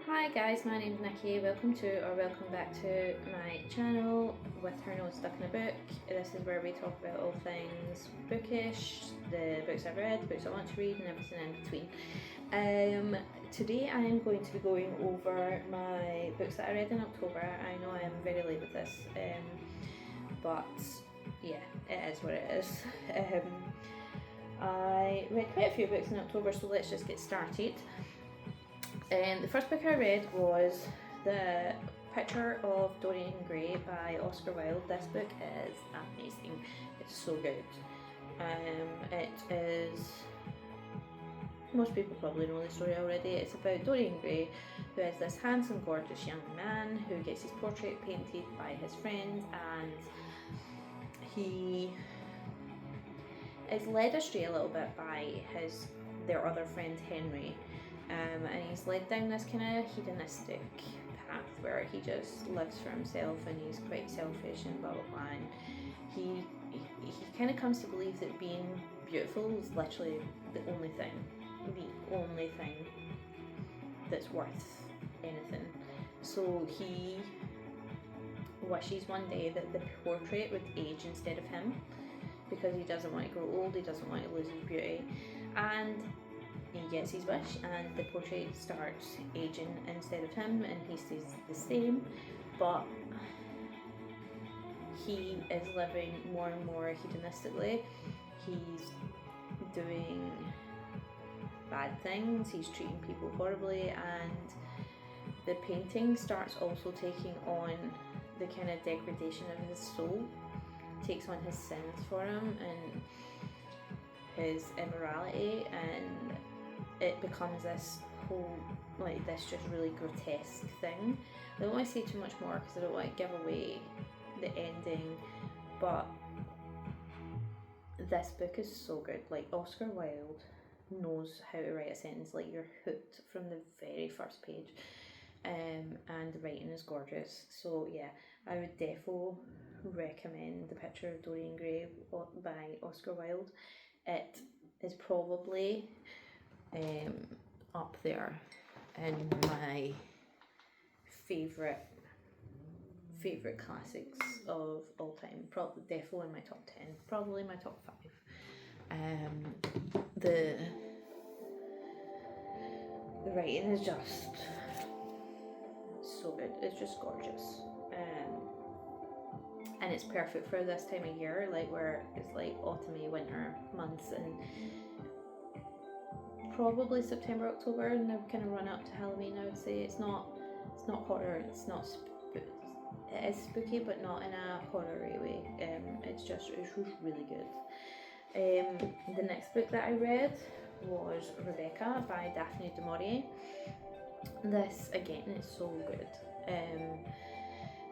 Hi guys, my name's Nikki. Welcome back to my channel with her nose stuck in a book. This is where we talk about all things bookish, the books I've read, the books I want to read, and everything in between. Today I am going to be going over my books that I read in October. I know I am very late with this, but yeah, it is what it is. I read quite a few books in October, so let's just get started. The first book I read was The Picture of Dorian Gray by Oscar Wilde. This book is amazing. It's so good. It is... Most people probably know the story already. It's about Dorian Gray, who is this handsome, gorgeous young man who gets his portrait painted by his friend, and he is led astray a little bit by their other friend Henry. And he's led down this kind of hedonistic path where he just lives for himself and he's quite selfish and blah blah blah. And he kind of comes to believe that being beautiful is literally the only thing that's worth anything. So he wishes one day that the portrait would age instead of him, because he doesn't want to grow old, he doesn't want to lose his beauty, and he gets his wish and the portrait starts aging instead of him and he stays the same, but he is living more and more hedonistically. He's doing bad things, he's treating people horribly, and the painting starts also taking on the kind of degradation of his soul, takes on his sins for him and his immorality, and it becomes this whole, this just really grotesque thing. I don't want to say too much more because I don't want to give away the ending, but this book is so good. Oscar Wilde knows how to write a sentence, you're hooked from the very first page, and the writing is gorgeous. So yeah, I would definitely recommend The Picture of Dorian Gray by Oscar Wilde. It is probably up there in my favourite classics of all time. Probably definitely in my top 10, probably my top 5. The writing is just so good. It's just gorgeous. And it's perfect for this time of year, where it's autumny winter months, and probably September, October, and they're kind of run up to Halloween. I would say it's not horror, it is spooky, but not in a horror-y way. It's just really good. The next book that I read was Rebecca by Daphne du Maurier. This again is so good.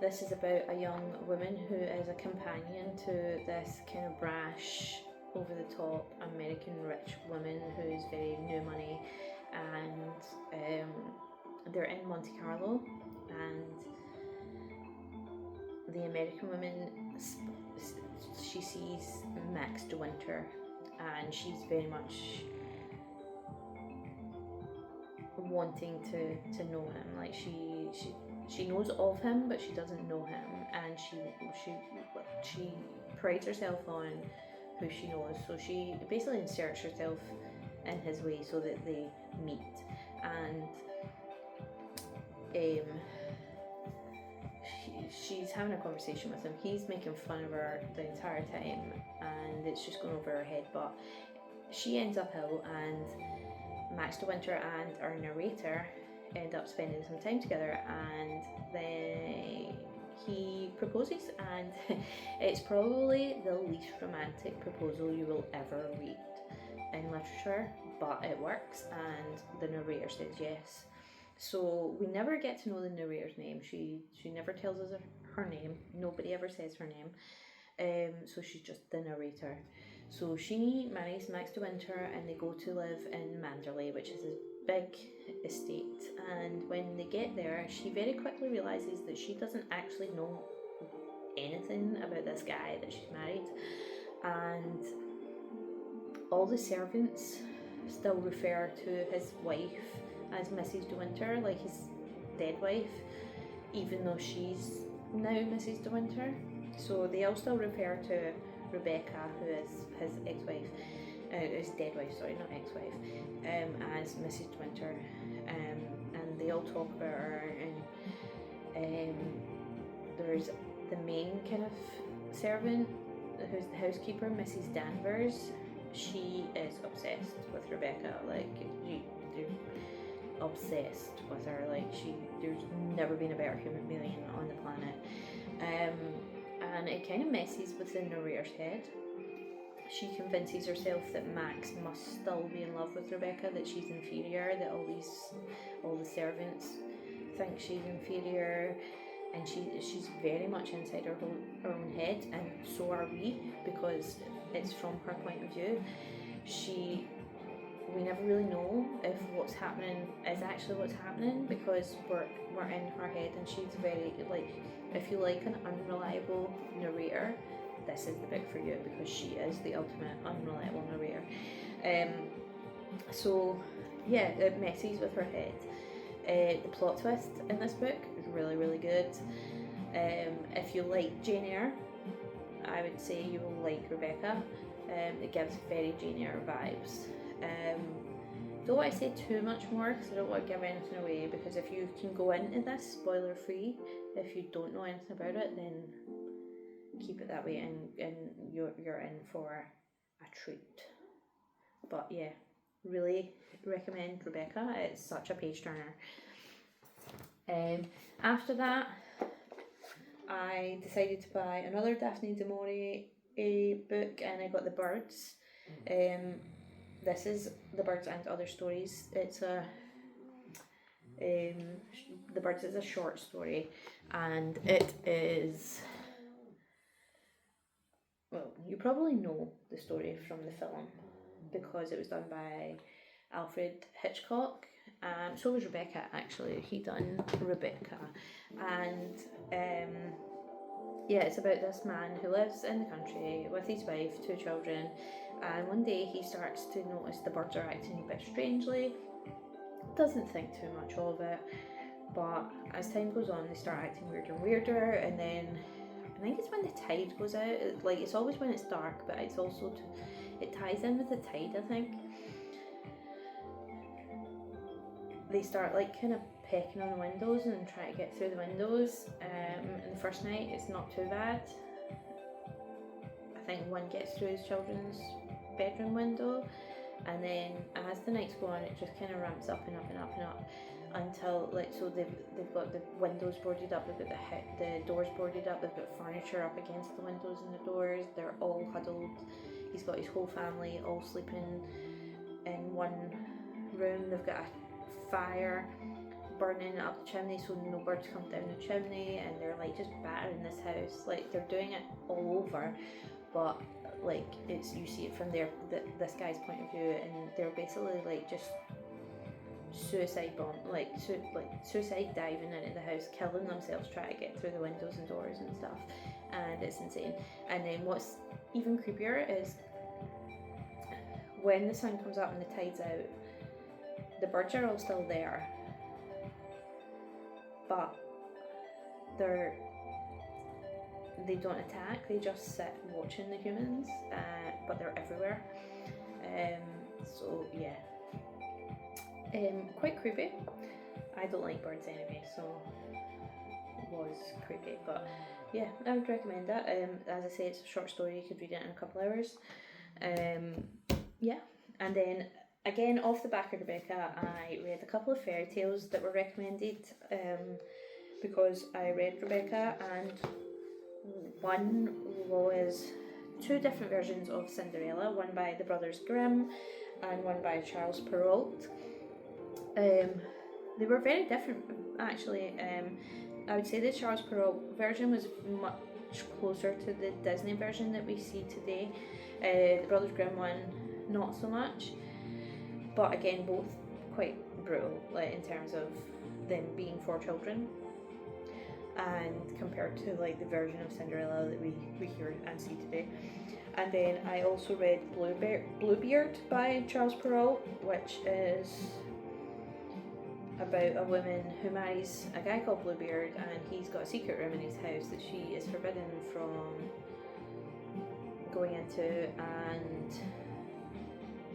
This is about a young woman who is a companion to this kind of brash, over-the-top American rich woman who is very new money, and they're in Monte Carlo, and the American woman, she sees Max de Winter, and she's very much wanting to know him. She knows of him, but she doesn't know him, and she prides herself on who she knows. So she basically inserts herself in his way so that they meet, and she's having a conversation with him. He's making fun of her the entire time, and it's just going over her head. But she ends up ill, and Max de Winter and our narrator end up spending some time together, and then he proposes, and it's probably the least romantic proposal you will ever read in literature, but it works, and the narrator says yes. So we never get to know the narrator's name. She never tells us her name. Nobody ever says her name. So she's just the narrator. So she marries Max de Winter, and they go to live in Manderley, which is a big estate. And when they get there, she very quickly realizes that she doesn't actually know anything about this guy that she's married, and all the servants still refer to his wife as Mrs. de Winter, dead wife, even though she's now Mrs. De Winter. So they all still refer to Rebecca, who is his ex-wife, his dead wife, sorry, not ex-wife, as Mrs. De Winter, and they all talk about her, and there's the main kind of servant, who's the housekeeper, Mrs. Danvers. She is obsessed with Rebecca, like, they're obsessed with her, like, there's never been a better human being on the planet. And it kind of messes with the narrator's head. She convinces herself that Max must still be in love with Rebecca, that she's inferior, that all the servants think she's inferior, and she's very much inside her own head, and so are we, because it's from her point of view. We never really know if what's happening is actually what's happening, because we're in her head, and she's very, like, if you like an unreliable narrator, this is the book for you, because she is the ultimate unreliable narrator. So yeah, it messes with her head. The plot twist in this book is really, really good. If you like Jane Eyre, I would say you will like Rebecca. It gives very Jane Eyre vibes. Don't want to say too much more because I don't want to give anything away, because if you can go into this spoiler free, if you don't know anything about it, then keep it that way, and you're in for a treat. But yeah, really recommend Rebecca. It's such a page turner. After that, I decided to buy another Daphne du Maurier book, and I got The Birds. This is The Birds and Other Stories. It's The Birds is a short story, and it is, well, you probably know the story from the film because it was done by Alfred Hitchcock. So was Rebecca, actually. He done Rebecca, and yeah, it's about this man who lives in the country with his wife, 2 children, and one day he starts to notice the birds are acting a bit strangely. Doesn't think too much of it, but as time goes on they start acting weirder and weirder, and then I think it's when the tide goes out. Like, it's always when it's dark, but it's also it ties in with the tide, I think. They start, like, kind of pecking on the windows and trying to get through the windows. And the first night it's not too bad. I think one gets through his children's bedroom window, and then as the nights go on it just kind of ramps up and up and up and up until, like, so they've got the windows boarded up, they've got the doors boarded up, they've got furniture up against the windows and the doors, they're all huddled. He's got his whole family all sleeping in one room. They've got a fire burning up the chimney so no birds come down the chimney, and they're, like, just battering this house. Like, they're doing it all over, but, like, it's, you see it from this guy's point of view, and they're basically, like, just suicide diving into the house, killing themselves trying to get through the windows and doors and stuff, and it's insane. And then what's even creepier is when the sun comes up and the tide's out, the birds are all still there, but they don't attack, they just sit watching the humans, but they're everywhere. So yeah, quite creepy. I don't like birds anyway, so it was creepy, but yeah, I would recommend that. As I say, it's a short story, you could read it in a couple hours. Yeah, and then again, off the back of Rebecca, I read a couple of fairy tales that were recommended, because I read Rebecca, and one was 2 different versions of Cinderella, one by the Brothers Grimm and one by Charles Perrault. They were very different, actually. I would say the Charles Perrault version was much closer to the Disney version that we see today. The Brothers Grimm one, not so much. But again, both quite brutal, like, in terms of them being for children, and compared to, like, the version of Cinderella that we hear and see today. And then I also read Bluebeard by Charles Perrault, which is about a woman who marries a guy called Bluebeard, and he's got a secret room in his house that she is forbidden from going into, and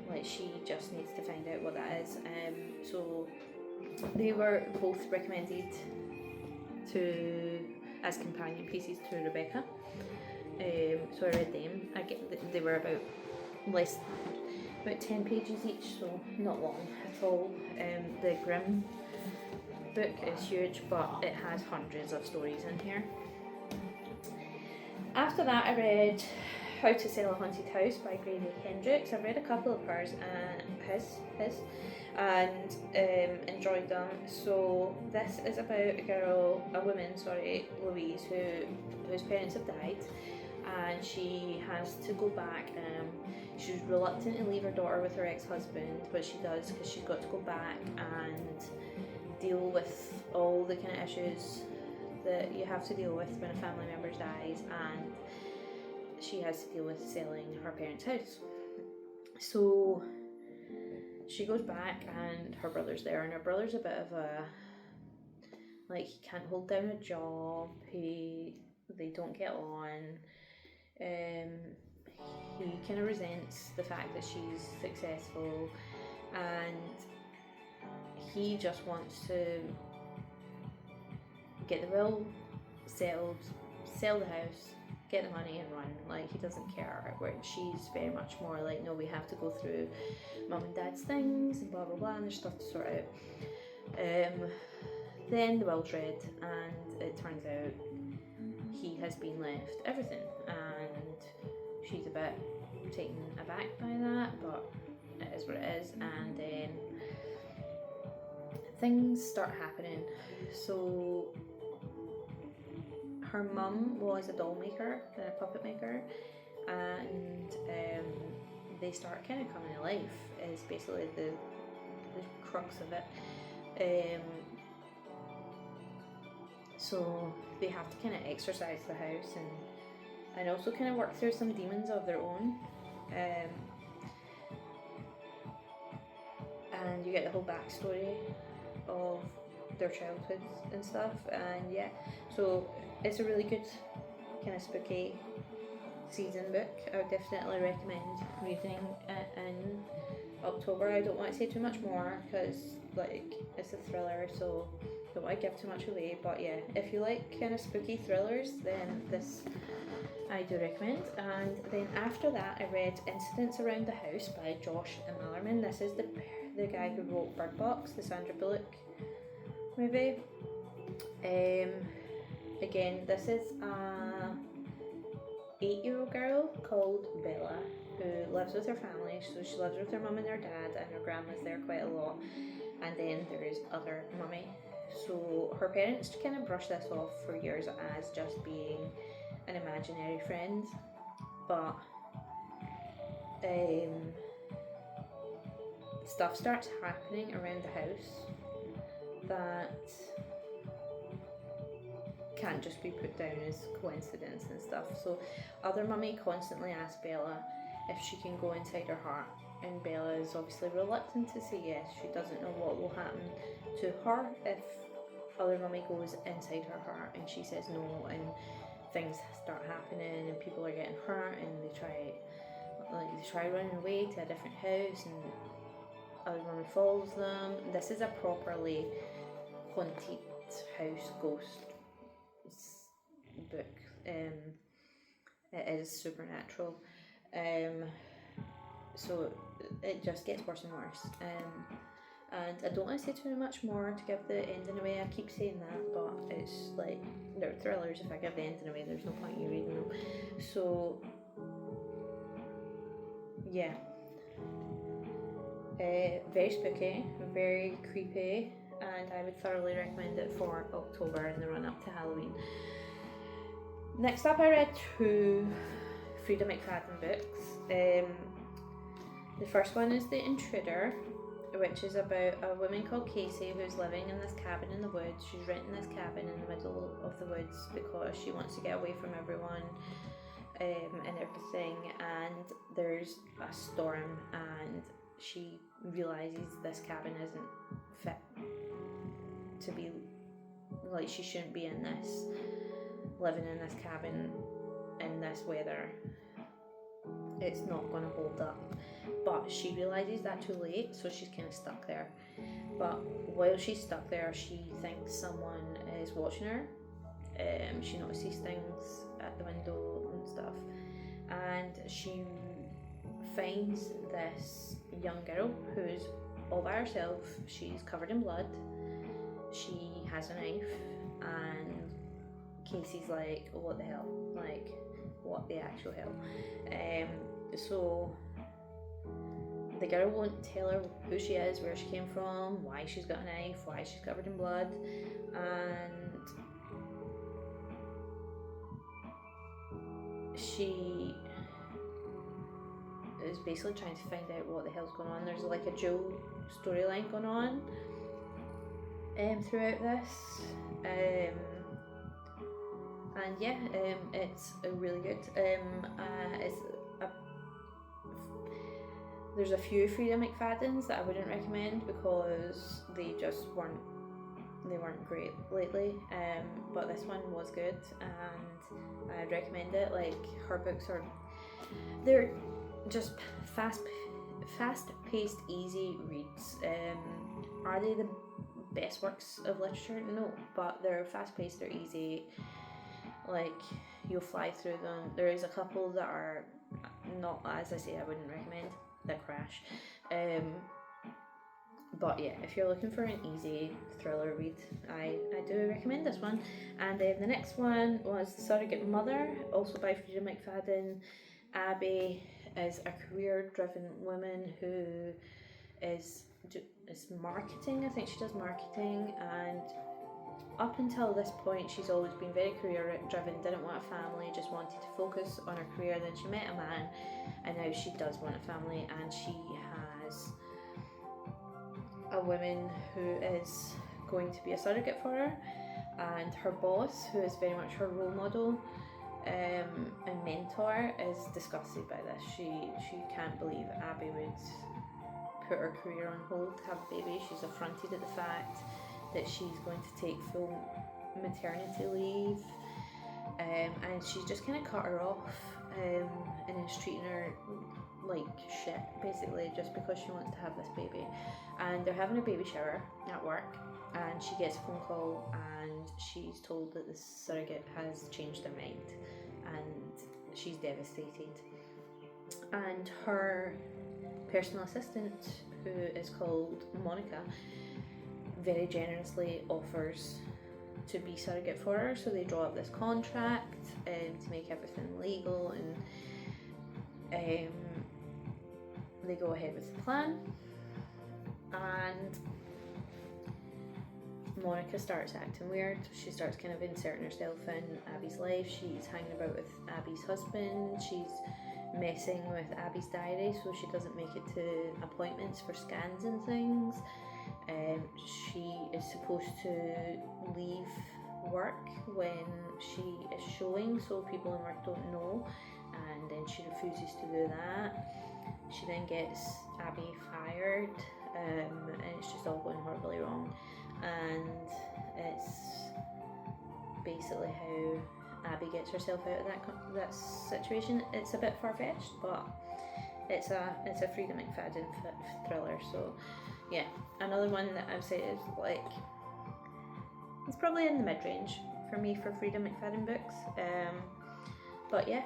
like she just needs to find out what that is. So they were both recommended to as companion pieces to Rebecca. So I read them. They were about 10 pages each, so not long at all. The Grimm book is huge, but it has hundreds of stories in here. After that, I read How to Sell a Haunted House by Grady Hendrix. I've read a couple of hers and and enjoyed them. So this is about a woman, Louise, whose parents have died, and she has to go back. She's reluctant to leave her daughter with her ex-husband, but she does because she's got to go back and deal with all the kind of issues that you have to deal with when a family member dies, and she has to deal with selling her parents' house. So she goes back, and her brother's there, and her brother's a bit of a, like, he can't hold down a job, they don't get on, he kind of resents the fact that she's successful, and he just wants to get the will settled, sell the house, get the money and run. Like, he doesn't care, where she's very much more like, no, we have to go through mum and dad's things and blah blah blah, and there's stuff to sort out. Then the will's read, and it turns out he has been left everything, and she's a bit taken aback by that, but it is what it is. And then things start happening. So her mum was a doll maker, a puppet maker, and they start kind of coming to life, is basically the crux of it. So they have to kind of exorcise the house and also kind of work through some demons of their own. And you get the whole backstory of their childhoods and stuff, and yeah, so it's a really good kind of spooky season book. I would definitely recommend reading it in October. I don't want to say too much more because, like, it's a thriller, so don't want to give too much away, but yeah, if you like kind of spooky thrillers, then this I do recommend. And then after that, I read Incidents Around the House by Josh Malerman. This is the guy who wrote Bird Box, the Sandra Bullock movie. Again, this is a 8-year-old girl called Bella who lives with her family. So she lives with her mum and her dad, and her grandma's there quite a lot, and then there's other mummy. So her parents kind of brush this off for years as just being an imaginary friend, but stuff starts happening around the house that can't just be put down as coincidence and stuff. So other mummy constantly asks Bella if she can go inside her heart, and Bella is obviously reluctant to say yes. She doesn't know what will happen to her if other mummy goes inside her heart, and she says no, and things start happening and people are getting hurt, and they try running away to a different house, and other mummy follows them. This is a properly haunted house ghost book. It is supernatural, so it just gets worse and worse. And I don't want to say too much more to give the ending away. I keep saying that, but it's like, they're thrillers. If I give the ending away, there's no point in you reading them. So yeah, very spooky, very creepy, and I would thoroughly recommend it for October in the run up to Halloween. Next up, I read 2 Frida McFadden books. The first one is The Intruder, which is about a woman called Casey who's living in this cabin in the woods. She's renting this cabin in the middle of the woods because she wants to get away from everyone and everything, and there's a storm, and she realises this cabin isn't fit to be like, she shouldn't be in this, living in this cabin in this weather. It's not going to hold up. But she realises that too late, so she's kind of stuck there. But while she's stuck there, she thinks someone is watching her. She notices things at the window and stuff, and she finds this young girl who's all by herself. She's covered in blood. She has a knife, and Casey's like, oh, what the hell? Like, what the actual hell? So the girl won't tell her who she is, where she came from, why she's got a knife, why she's covered in blood, and she is basically trying to find out what the hell's going on. There's like a dual storyline going on throughout this, and yeah, it's really good. There's a few Frida McFaddens that I wouldn't recommend because they just weren't great lately, but this one was good and I'd recommend it. Like, her books they're just fast-paced, easy reads. Are they the best works of literature? No, but they're fast-paced, they're easy, like, you'll fly through them. There is a couple that are not, as I say, I wouldn't recommend, that crash. But yeah, if you're looking for an easy thriller read, I do recommend this one. And then the next one was The Surrogate Mother, also by Frida McFadden. Abby is a career-driven woman who is marketing. I think she does marketing, and up until this point she's always been very career-driven, didn't want a family, just wanted to focus on her career. Then she met a man, and now she does want a family, and she has a woman who is going to be a surrogate for her, and her boss, who is very much her role model and mentor, is disgusted by this. She can't believe Abby would put her career on hold to have a baby. She's affronted at the fact that she's going to take full maternity leave, and she's just kind of cut her off and is treating her like shit, basically, just because she wants to have this baby. And they're having a baby shower at work, and she gets a phone call, and she's told that the surrogate has changed their mind, and she's devastated. And her personal assistant, who is called Monica, very generously offers to be surrogate for her. So they draw up this contract to make everything legal, and they go ahead with the plan. And Monica starts acting weird. She starts kind of inserting herself in Abby's life. She's hanging about with Abby's husband. She's messing with Abby's diary so she doesn't make it to appointments for scans and things. She is supposed to leave work when she is showing, so people in work don't know, and then she refuses to do that. She then gets Abby fired, and it's just all going horribly wrong. And it's basically how Abby gets herself out of that situation. It's a bit far-fetched, but it's a Frida McFadden thriller. So yeah, another one that I've said is like, it's probably in the mid-range for me for Frida McFadden books. But yeah,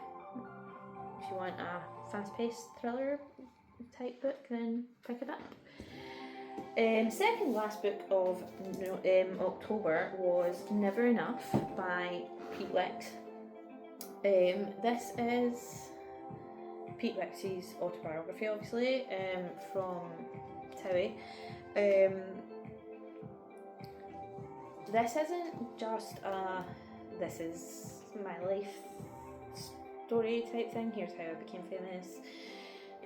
if you want a fast-paced thriller type book, then pick it up. Second last book of October was Never Enough by Pete Wicks. This is Pete Wicks' autobiography, obviously, from Towie. This isn't just this is my life story type thing. Here's how I became famous.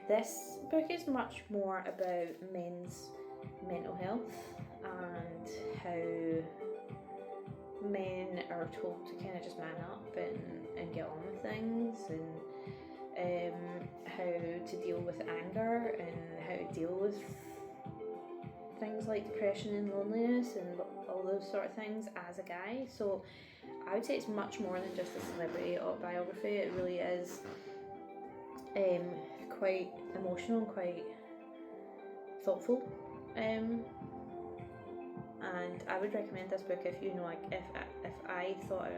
This book is much more about men's mental health and how men are told to kind of just man up and get on with things, and how to deal with anger and how to deal with things like depression and loneliness and all those sort of things as a guy. So I would say it's much more than just a celebrity autobiography. It really is quite emotional and quite thoughtful. And I would recommend this book if you know, like, if I thought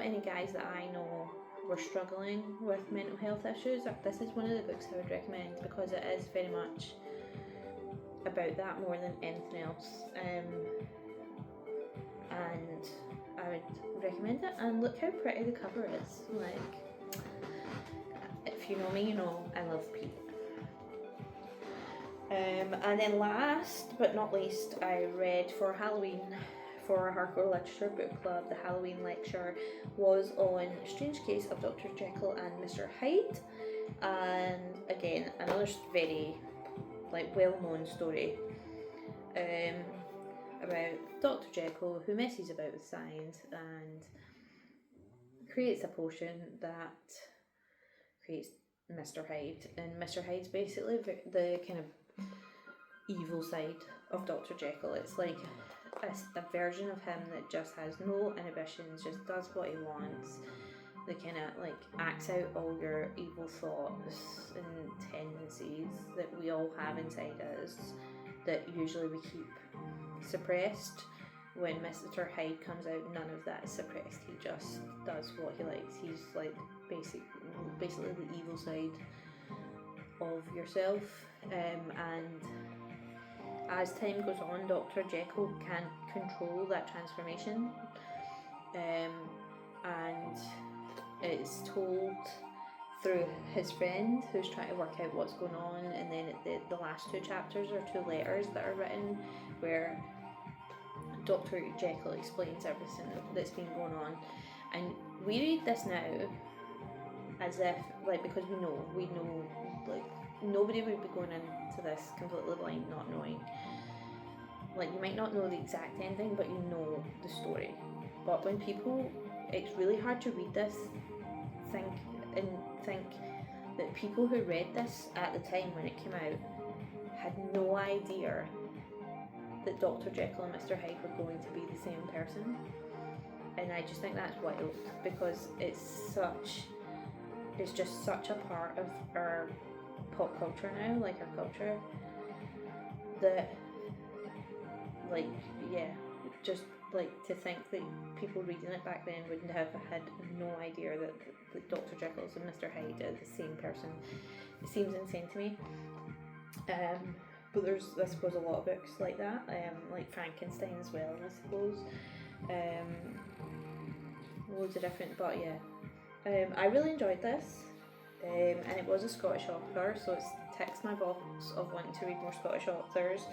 any guys that I know were struggling with mental health issues, this is one of the books I would recommend, because it is very much about that more than anything else. And I would recommend it. And look how pretty the cover is. Like, if you know me, you know I love Pete. And then last but not least, I read for Halloween for our Hardcore Literature Book Club. The Halloween lecture was on Strange Case of Dr. Jekyll and Mr. Hyde, and again another very well-known story about Dr. Jekyll, who messes about with science and creates a potion that creates Mr. Hyde. And Mr. Hyde's basically the kind of evil side of Dr. Jekyll. It's like a version of him that just has no inhibitions, just does what he wants. They kind of acts out all your evil thoughts and tendencies that we all have inside us that usually we keep suppressed. When Mr. Hyde comes out, none of that is suppressed. He just does what he likes. He's basically the evil side of yourself. And as time goes on, Dr. Jekyll can't control that transformation, and it's told through his friend who's trying to work out what's going on. And then the last two chapters are two letters that are written where Dr. Jekyll explains everything that's been going on. And we read this now as if, because we know, nobody would be going into this completely blind, not knowing. You might not know the exact ending, but you know the story. But when people, it's really hard to read this, think that people who read this at the time when it came out had no idea that Dr. Jekyll and Mr. Hyde were going to be the same person. And I just think that's wild, because it's just such a part of our pop culture now, our culture, that to think that people reading it back then wouldn't have had no idea that Dr. Jekyll and Mr. Hyde are the same person. It seems insane to me. But there's, I suppose, a lot of books like that, like Frankenstein as well, I suppose. Loads of different, but yeah. I really enjoyed this, and it was a Scottish author, so it ticks my box of wanting to read more Scottish authors.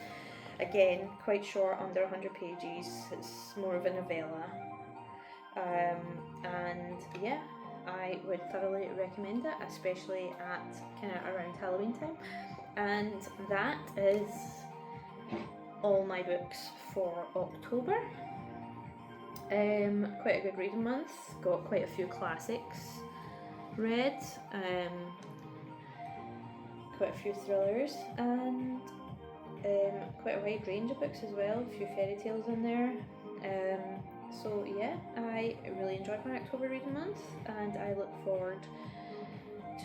Again, quite short, under 100 pages. It's more of a novella, and yeah, I would thoroughly recommend it, especially at kind of around Halloween time. And that is all my books for October. Quite a good reading month. Got quite a few classics read, quite a few thrillers, and quite a wide range of books as well. A few fairy tales in there. So yeah, I really enjoyed my October reading month, and I look forward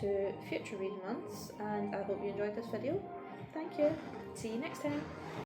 to future reading months, and I hope you enjoyed this video. Thank you. See you next time.